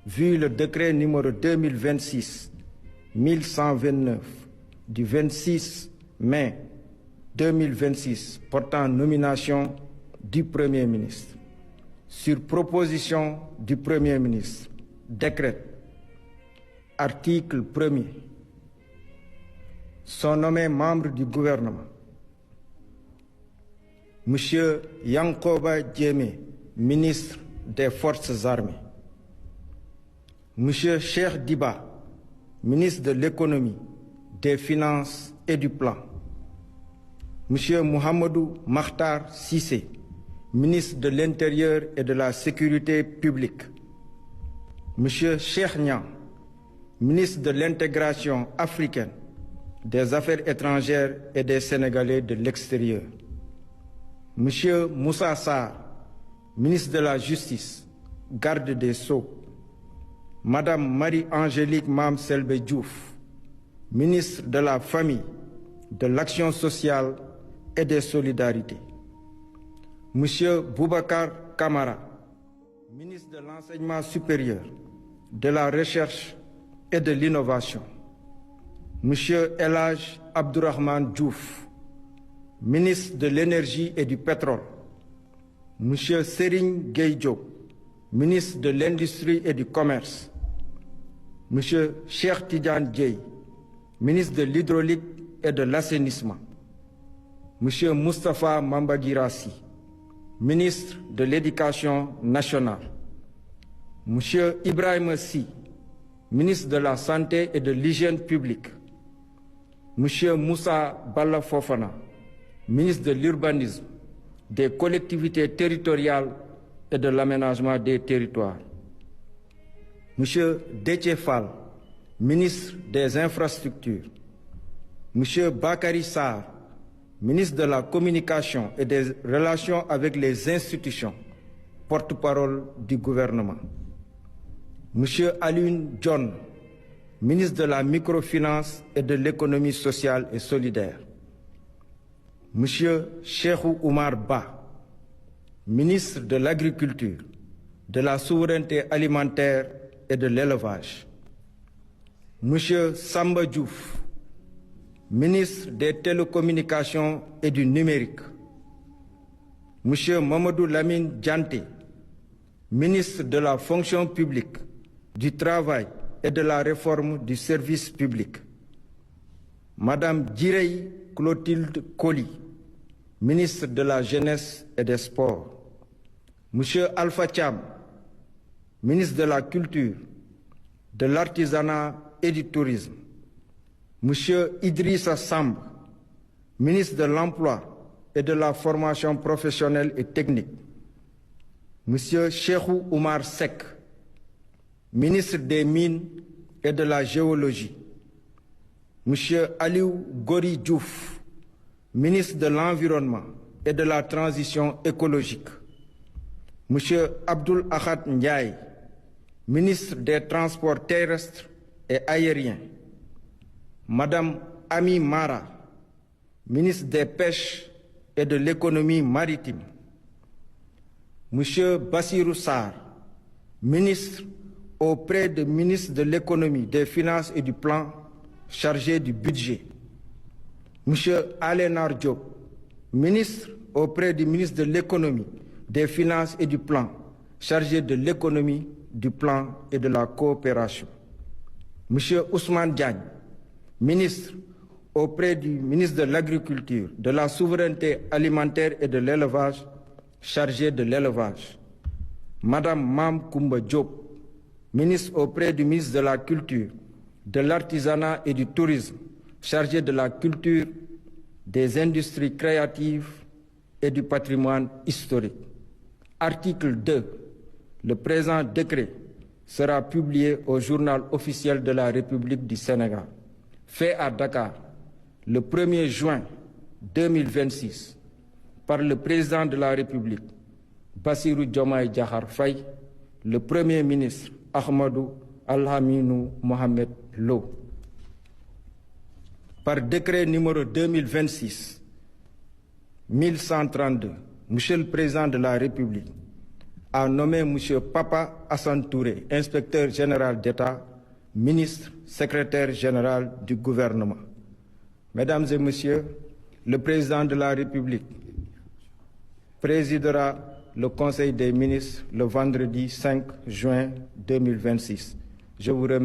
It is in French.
vu le décret numéro 2026-1129 du 26 mai 2026 portant nomination du Premier ministre, sur proposition du Premier ministre, décrète, article 1er, sont nommés membres du gouvernement M. Yankoba Diémé, ministre des Forces armées, M. Cheikh Diba, ministre de l'économie, des finances et du plan, M. Mohamedou Makhtar Cissé, ministre de l'Intérieur et de la Sécurité publique, M. Cheikh Niang, ministre de l'Intégration africaine, des Affaires étrangères et des Sénégalais de l'extérieur, M. Moussa Sarr, ministre de la Justice, garde des Sceaux, Madame Marie-Angélique Mame Selbé Diouf, ministre de la Famille, de l'Action sociale et des Solidarités, M. Boubacar Camara, ministre de l'Enseignement supérieur, de la Recherche et de l'Innovation, M. El Hadj Abdourahmane Diouf, ministre de l'Énergie et du Pétrole, M. Serigne Gueye Diop, ministre de l'Industrie et du Commerce, M. Cheikh Tidiane Dièye, ministre de l'Hydraulique et de l'Assainissement, M. Moustapha Mamba Guirassy, ministre de l'Éducation nationale, M. Ibrahima Sy, ministre de la Santé et de l'Hygiène publique, M. Moussa Balla Fofana, ministre de l'Urbanisme, des collectivités territoriales et de l'aménagement des territoires, M. Déthié Fall, ministre des Infrastructures, M. Bakary Sarr, ministre de la Communication et des Relations avec les institutions, porte-parole du gouvernement, M. Alioune Dione, ministre de la Microfinance et de l'Économie sociale et solidaire, M. Cheikhou Oumar Ba, ministre de l'Agriculture, de la Souveraineté alimentaire et de l'Élevage, M. Samba Diouf, ministre des Télécommunications et du Numérique, M. Mamadou Lamine Dianté, ministre de la Fonction publique, du Travail et de la Réforme du service public, Madame Djirey Clotilde Coly, ministre de la Jeunesse et des Sports, M. Alpha Thiam, ministre de la Culture, de l'Artisanat et du Tourisme, M. Idrissa Samb, ministre de l'Emploi et de la Formation professionnelle et technique, M. Cheikhou Oumar Seck, ministre des Mines et de la Géologie, M. Aliou Gori Diouf, ministre de l'Environnement et de la Transition écologique, M. Abdoul Ahad Ndiaye, ministre des Transports terrestres et aériens, Madame Ami Mara, ministre des Pêches et de l'Économie maritime, M. Bassirou Sarr, ministre auprès du ministre de l'Économie, des Finances et du Plan, chargé du budget, M. Alénar Diop, ministre auprès du ministre de l'Économie, des Finances et du Plan, chargé de l'économie, du plan et de la coopération, M. Ousmane Diagne, ministre auprès du ministre de l'Agriculture, de la Souveraineté alimentaire et de l'Élevage, chargé de l'élevage, Madame Mame Koumba Diop, ministre auprès du ministre de la Culture, de l'Artisanat et du Tourisme, chargé de la culture, des industries créatives et du patrimoine historique. Article 2. Le présent décret sera publié au journal officiel de la République du Sénégal, fait à Dakar le 1er juin 2026 par le président de la République, Bassirou Diomaye Diakhar Faye, le Premier ministre Ahmadou Al-Aminou Mohamed Lo. Par décret numéro 2026-1132, Monsieur le Président de la République a nommé M. Papa Hassan Touré, inspecteur général d'État, ministre, secrétaire général du gouvernement. Mesdames et Messieurs, le président de la République présidera le Conseil des ministres le vendredi 5 juin 2026. Je vous remercie.